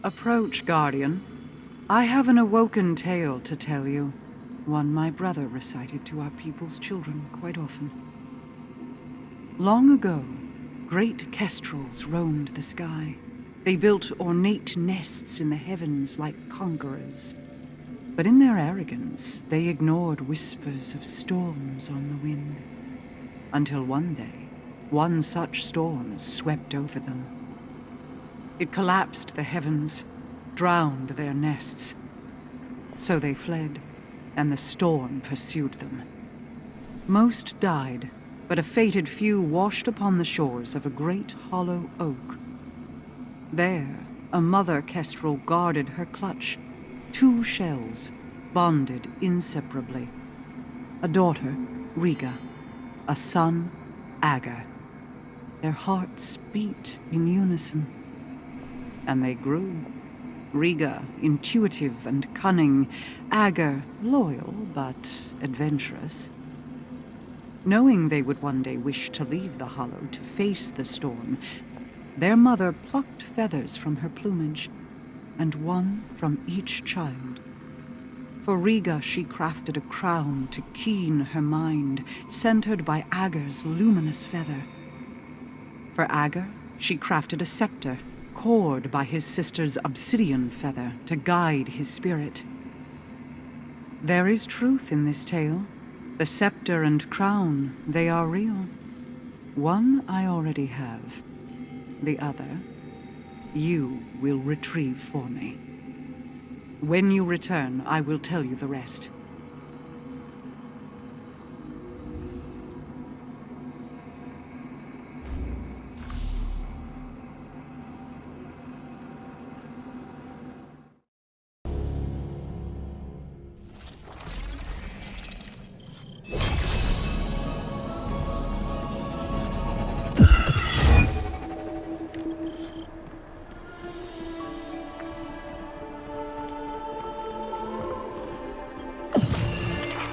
Approach, Guardian. I have an awoken tale to tell you. One my brother recited to our people's children quite often. Long ago, great kestrels roamed the sky. They built ornate nests in the heavens like conquerors. But in their arrogance, they ignored whispers of storms on the wind. Until one day, one such storm swept over them. It collapsed the heavens, drowned their nests. So they fled, and the storm pursued them. Most died, but a fated few washed upon the shores of a great hollow oak. There, a mother kestrel guarded her clutch, 2 shells, bonded inseparably. A daughter, Riga, a son, Ager. Their hearts beat in unison. And they grew. Riga, intuitive and cunning. Ager, loyal but adventurous. Knowing they would one day wish to leave the hollow to face the storm, their mother plucked feathers from her plumage, and one from each child. For Riga she crafted a crown to keen her mind, centered by Ager's luminous feather. For Ager, she crafted a scepter, cored by his sister's obsidian feather to guide his spirit. There is truth in this tale. The scepter and crown, they are real. One I already have. The other, you will retrieve for me. When you return, I will tell you the rest.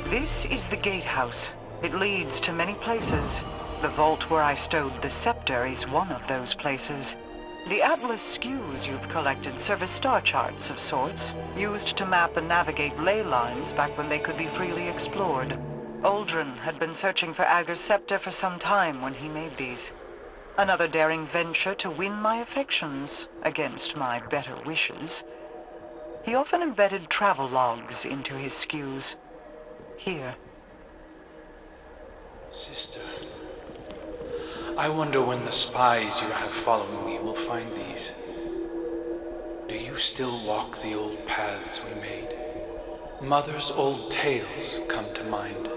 This is the gatehouse. It leads to many places. The vault where I stowed the scepter is one of those places. The atlas skews you've collected serve as star charts of sorts, used to map and navigate ley lines back when they could be freely explored. Uldren had been searching for Ager Scepter for some time when he made these. Another daring venture to win my affections, against my better wishes. He often embedded travel logs into his skews. Here. Sister, I wonder when the spies you have following me will find these. Do you still walk the old paths we made? Mother's old tales come to mind.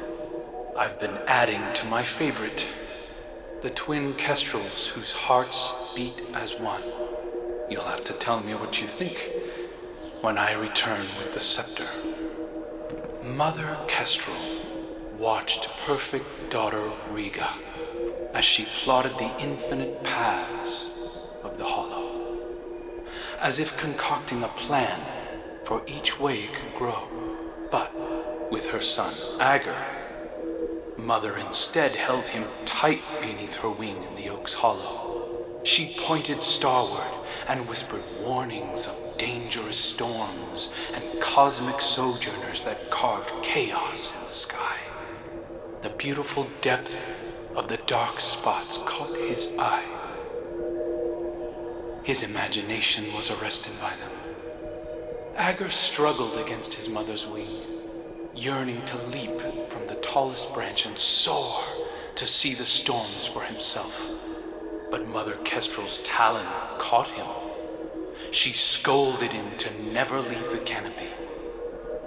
I've been adding to my favorite, the twin kestrels whose hearts beat as one. You'll have to tell me what you think when I return with the scepter. Mother Kestrel watched perfect daughter Riga as she plotted the infinite paths of the hollow, as if concocting a plan for each way it could grow. But with her son Ager, Mother instead held him tight beneath her wing in the oak's hollow. She pointed starward and whispered warnings of dangerous storms and cosmic sojourners that carved chaos in the sky. The beautiful depth of the dark spots caught his eye. His imagination was arrested by them. Ager struggled against his mother's wing, yearning to leap from the tallest branch and soar to see the storms for himself. But Mother Kestrel's talon caught him. She scolded him to never leave the canopy.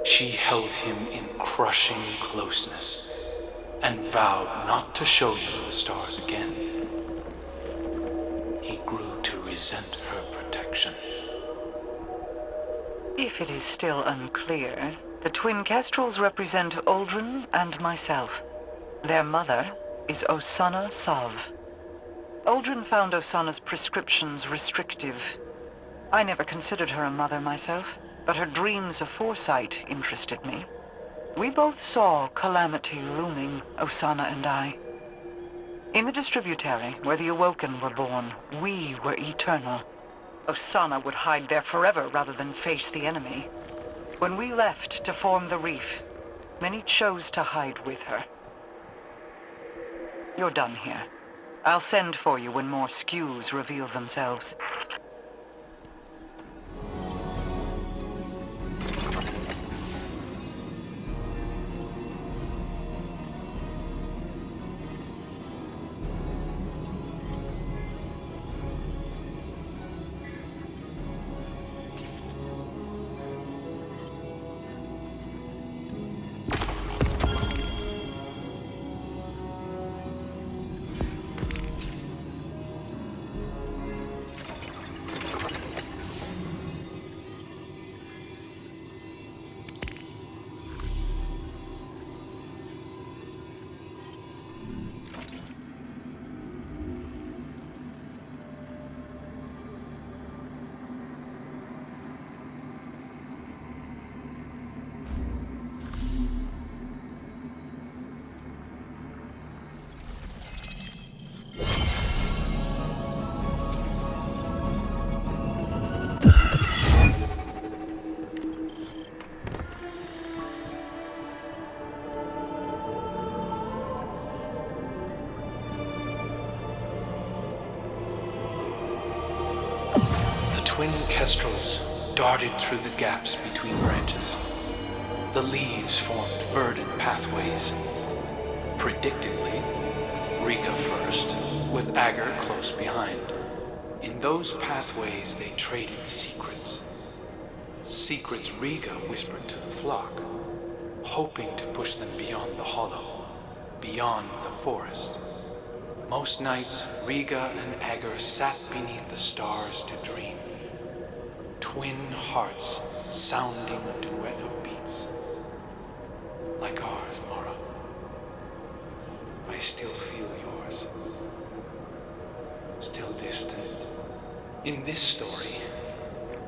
She held him in crushing closeness and vowed not to show him the stars again. He grew to resent her protection. If it is still unclear, the twin kestrels represent Uldren and myself. Their mother is Osanna Sav. Uldren found Osanna's prescriptions restrictive. I never considered her a mother myself, but her dreams of foresight interested me. We both saw calamity looming, Osanna and I. In the distributary, where the Awoken were born, we were eternal. Osana would hide there forever rather than face the enemy. When we left to form the reef, many chose to hide with her. You're done here. I'll send for you when more skews reveal themselves. Twin kestrels darted through the gaps between branches. The leaves formed verdant pathways. Predictably, Riga first, with Ager close behind. In those pathways they traded secrets. Secrets Riga whispered to the flock, hoping to push them beyond the hollow, beyond the forest. Most nights, Riga and Ager sat beneath the stars to dream. Twin hearts sounding a duet of beats. Like ours, Mara. I still feel yours. Still distant. In this story,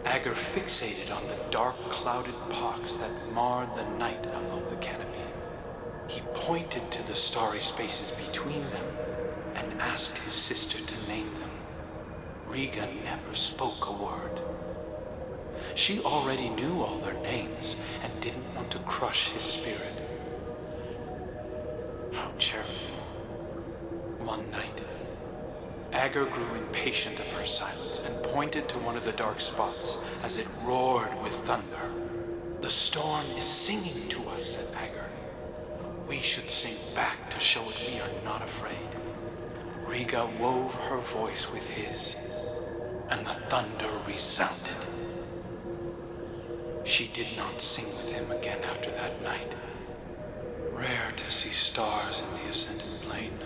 Ager fixated on the dark clouded pox that marred the night above the canopy. He pointed to the starry spaces between them and asked his sister to name them. Riga never spoke a word. She already knew all their names and didn't want to crush his spirit. How charitable. One night, Ager grew impatient of her silence and pointed to one of the dark spots as it roared with thunder. "The storm is singing to us," said Ager. "We should sing back to show it we are not afraid." Riga wove her voice with his, and the thunder resounded. She did not sing with him again after that night. Rare to see stars in the ascendant plane.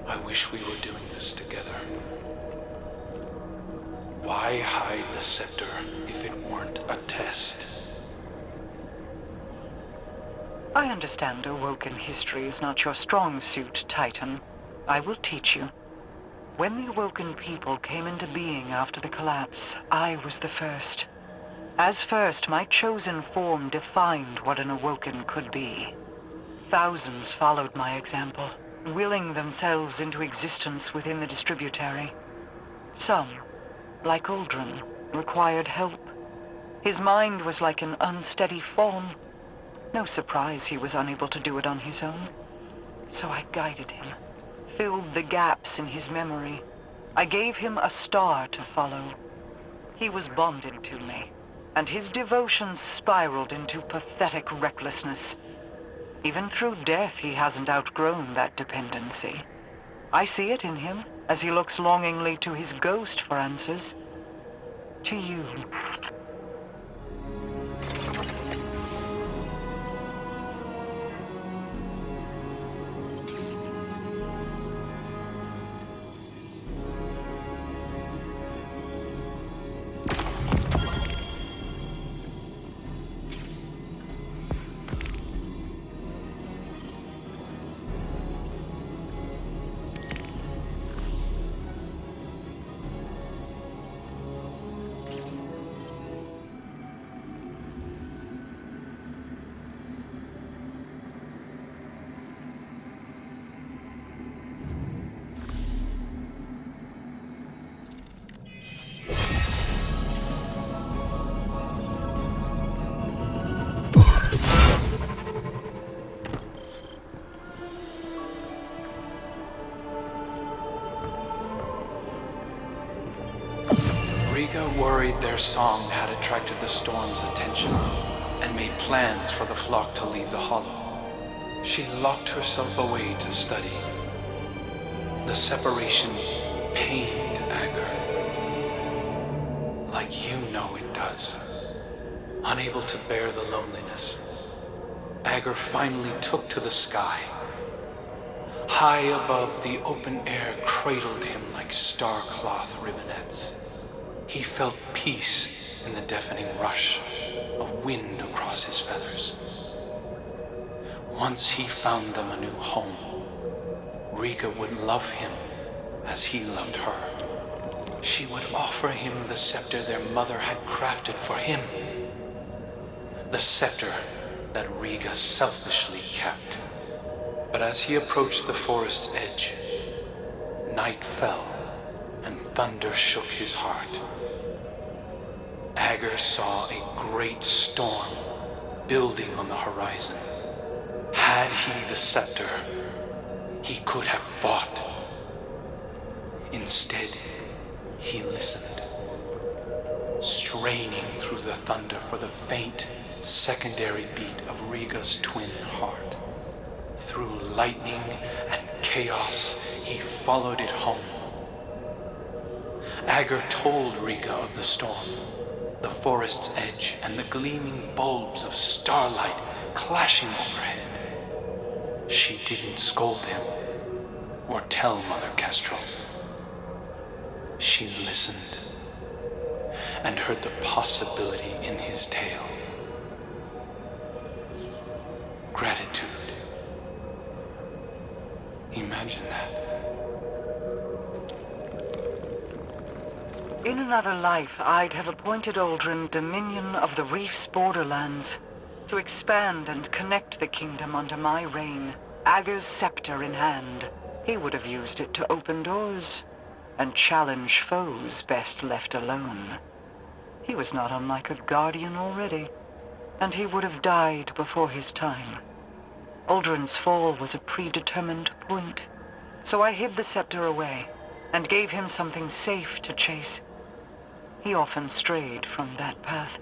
I wish we were doing this together. Why hide the scepter if it weren't a test? I understand Awoken history is not your strong suit, Titan. I will teach you. When the Awoken people came into being after the collapse, I was the first. As first, my chosen form defined what an Awoken could be. Thousands followed my example, willing themselves into existence within the distributary. Some, like Uldren, required help. His mind was like an unsteady fawn. No surprise he was unable to do it on his own. So I guided him, filled the gaps in his memory. I gave him a star to follow. He was bonded to me, and his devotion spiraled into pathetic recklessness. Even through death, he hasn't outgrown that dependency. I see it in him as he looks longingly to his ghost for answers. To you. Riga worried their song had attracted the storm's attention and made plans for the flock to leave the hollow. She locked herself away to study. The separation pained Ager, like you know it does. Unable to bear the loneliness, Ager finally took to the sky. High above, the open air cradled him like star-cloth ribbonets. He felt peace in the deafening rush of wind across his feathers. Once he found them a new home, Riga would love him as he loved her. She would offer him the scepter their mother had crafted for him. The scepter that Riga selfishly kept. But as he approached the forest's edge, night fell and thunder shook his heart. Ager saw a great storm building on the horizon. Had he the scepter, he could have fought. Instead, he listened, straining through the thunder for the faint, secondary beat of Riga's twin heart. Through lightning and chaos, he followed it home. Ager told Riga of the storm, the forest's edge, and the gleaming bulbs of starlight clashing overhead. She didn't scold him or tell Mother Kestrel. She listened and heard the possibility in his tale. Gratitude. Imagine that. In another life, I'd have appointed Aldrin Dominion of the Reef's borderlands to expand and connect the kingdom under my reign, Ager's Scepter in hand. He would have used it to open doors and challenge foes best left alone. He was not unlike a guardian already, and he would have died before his time. Aldrin's fall was a predetermined point, so I hid the scepter away and gave him something safe to chase. He often strayed from that path.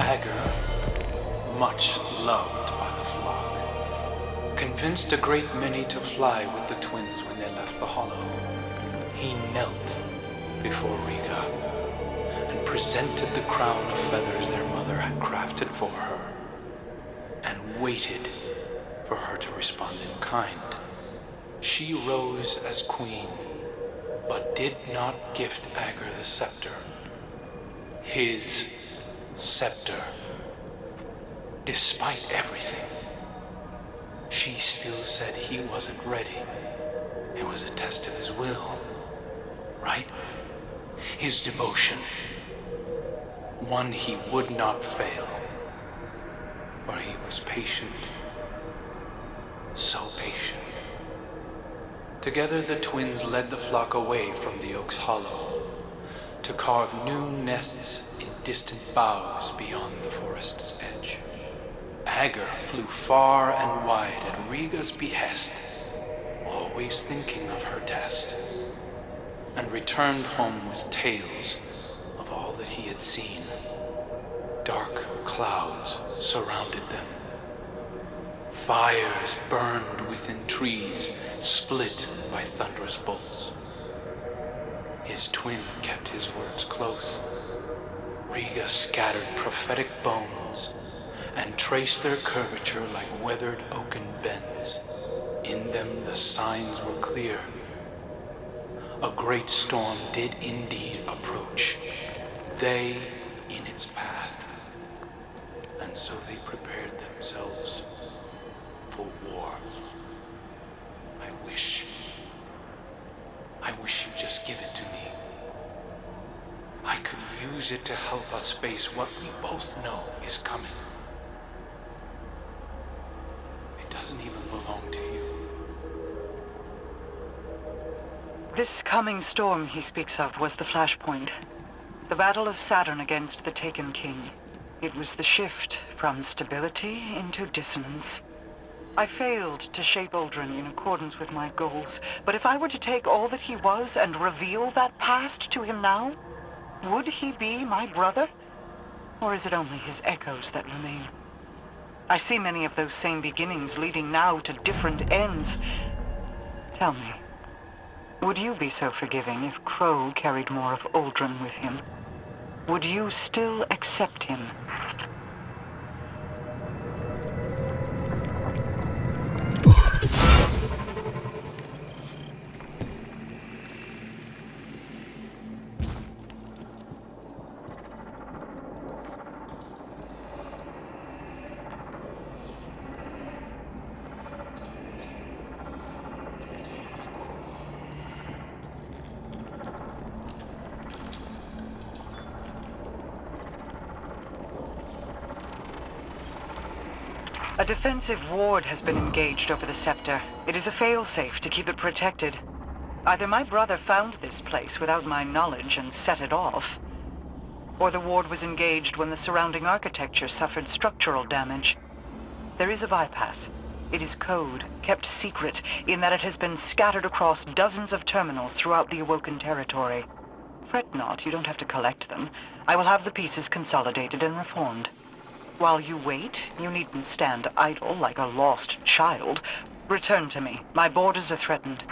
Ager, much loved by the flock, convinced a great many to fly with the twins when they left the hollow. He knelt before Riga and presented the crown of feathers their mother had crafted for her, and waited for her to respond in kind. She rose as queen, but did not gift Ager the scepter. His scepter. Despite everything, she still said he wasn't ready. It was a test of his will, right? His devotion. One he would not fail. For he was patient. So patient. Together the twins led the flock away from the oak's hollow to carve new nests in distant boughs beyond the forest's edge. Ager flew far and wide at Riga's behest, always thinking of her test, and returned home with tales of all he had seen. Dark clouds surrounded them. Fires burned within trees, split by thunderous bolts. His twin kept his words close. Riga scattered prophetic bones and traced their curvature like weathered oaken bends. In them the signs were clear. A great storm did indeed approach, they in its path, and so they prepared themselves for war. I wish you'd just give it to me. I could use it to help us face what we both know is coming. It doesn't even belong to you. This coming storm he speaks of was the flashpoint. The battle of Saturn against the Taken King. It was the shift from stability into dissonance. I failed to shape Uldren in accordance with my goals, but if I were to take all that he was and reveal that past to him now, would he be my brother? Or is it only his echoes that remain? I see many of those same beginnings leading now to different ends. Tell me, would you be so forgiving if Crow carried more of Uldren with him? Would you still accept him? A defensive ward has been engaged over the scepter. It is a failsafe to keep it protected. Either my brother found this place without my knowledge and set it off, or the ward was engaged when the surrounding architecture suffered structural damage. There is a bypass. It is code, kept secret, in that it has been scattered across dozens of terminals throughout the Awoken territory. Fret not, you don't have to collect them. I will have the pieces consolidated and reformed. While you wait, you needn't stand idle like a lost child. Return to me. My borders are threatened.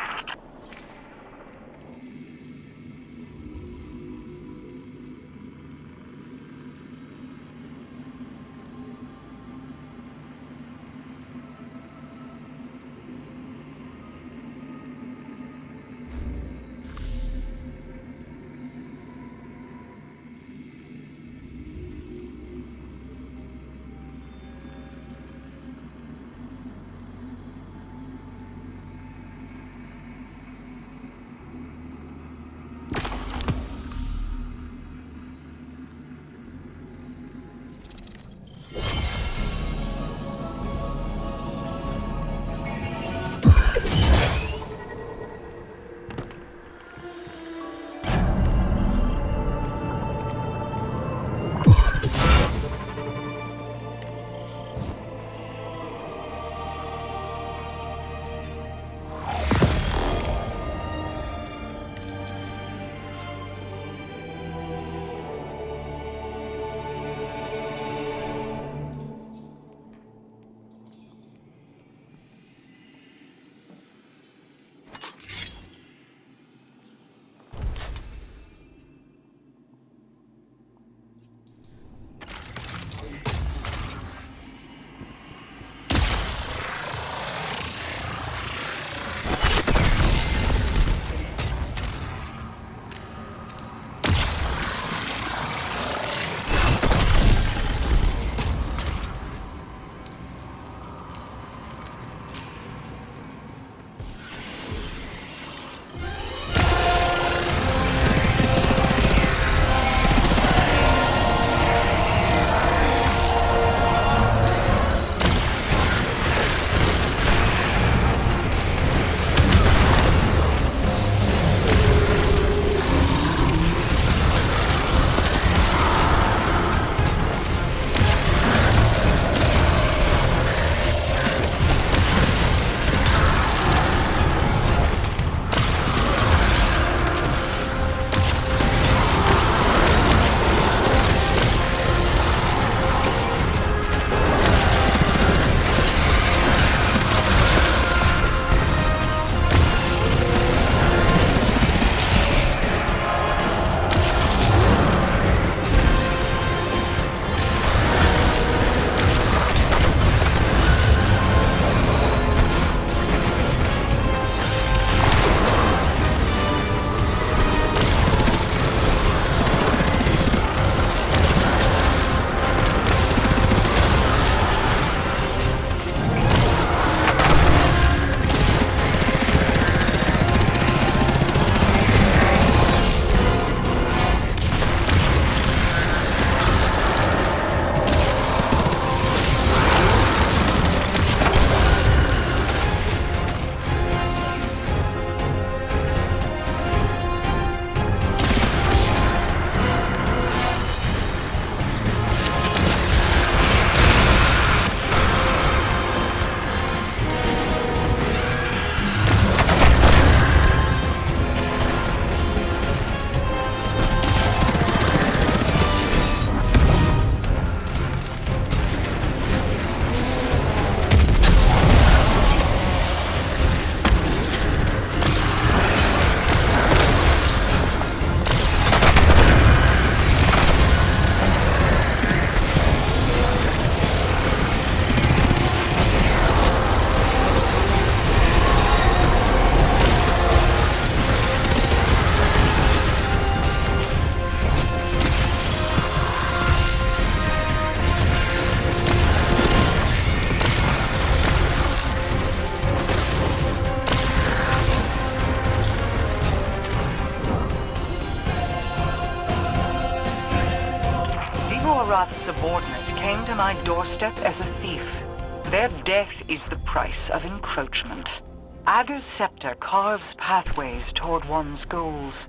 Zivorath's subordinate came to my doorstep as a thief. Their death is the price of encroachment. Ager's Scepter carves pathways toward one's goals.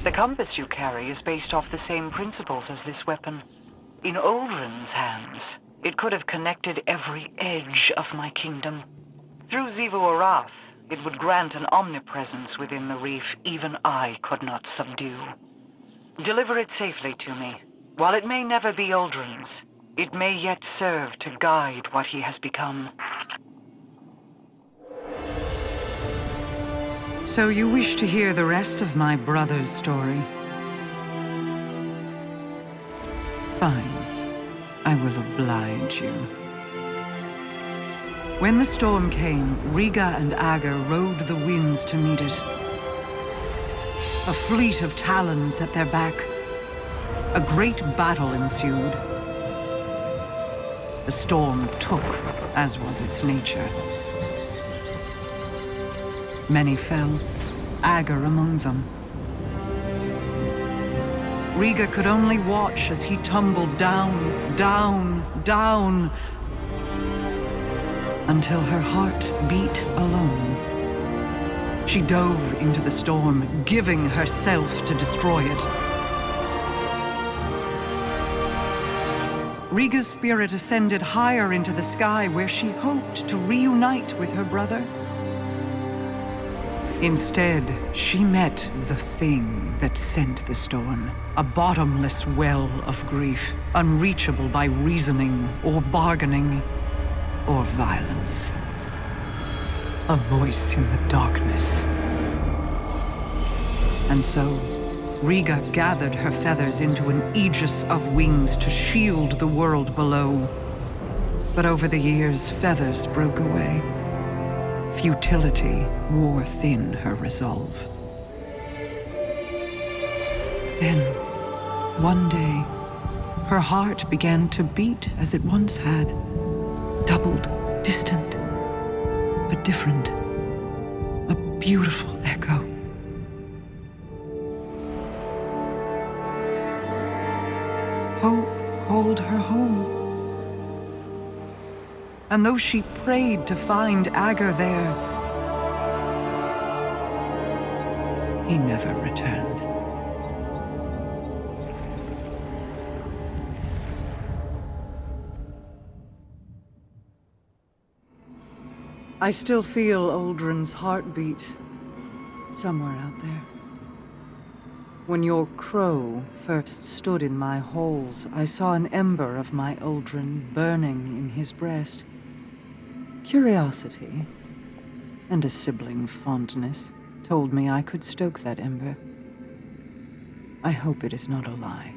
The compass you carry is based off the same principles as this weapon. In Uldren's hands, it could have connected every edge of my kingdom. Through Zivorath, it would grant an omnipresence within the reef even I could not subdue. Deliver it safely to me. While it may never be Uldren's, it may yet serve to guide what he has become. So you wish to hear the rest of my brother's story? Fine. I will oblige you. When the storm came, Riga and Ager rode the winds to meet it. A fleet of talons at their back. A great battle ensued. The storm took, as was its nature. Many fell, Ager among them. Riga could only watch as he tumbled down, down, down, until her heart beat alone. She dove into the storm, giving herself to destroy it. Riga's spirit ascended higher into the sky, where she hoped to reunite with her brother. Instead, she met the thing that sent the storm. A bottomless well of grief, unreachable by reasoning or bargaining or violence. A voice in the darkness. And so, Riga gathered her feathers into an aegis of wings to shield the world below. But over the years, feathers broke away. Futility wore thin her resolve. Then, one day, her heart began to beat as it once had. Doubled, distant, but different. A beautiful echo. Hope called her home. And though she prayed to find Ager there, he never returned. I still feel Uldren's heartbeat somewhere out there. When your crow first stood in my halls, I saw an ember of my Uldren burning in his breast. Curiosity, and a sibling fondness, told me I could stoke that ember. I hope it is not a lie.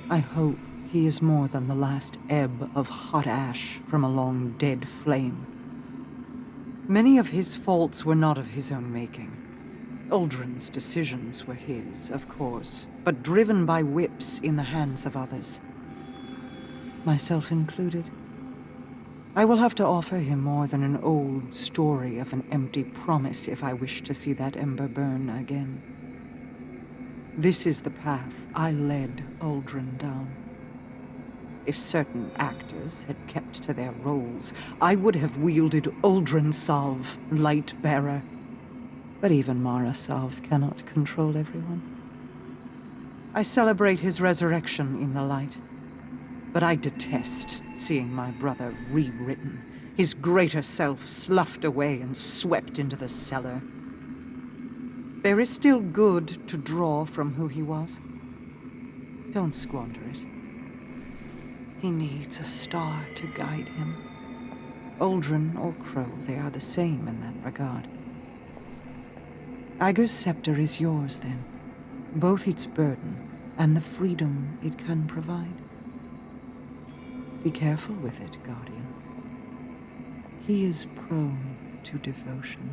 I hope he is more than the last ebb of hot ash from a long dead flame. Many of his faults were not of his own making. Uldren's decisions were his, of course, but driven by whips in the hands of others. Myself included. I will have to offer him more than an old story of an empty promise if I wish to see that ember burn again. This is the path I led Uldren down. If certain actors had kept to their roles, I would have wielded Uldren Sov, Light-Bearer. But even Mara Sov cannot control everyone. I celebrate his resurrection in the light. But I detest seeing my brother rewritten, his greater self sloughed away and swept into the cellar. There is still good to draw from who he was. Don't squander it. He needs a star to guide him. Uldren or Crow, they are the same in that regard. Ager's Scepter is yours, then. Both its burden and the freedom it can provide. Be careful with it, Guardian. He is prone to devotion.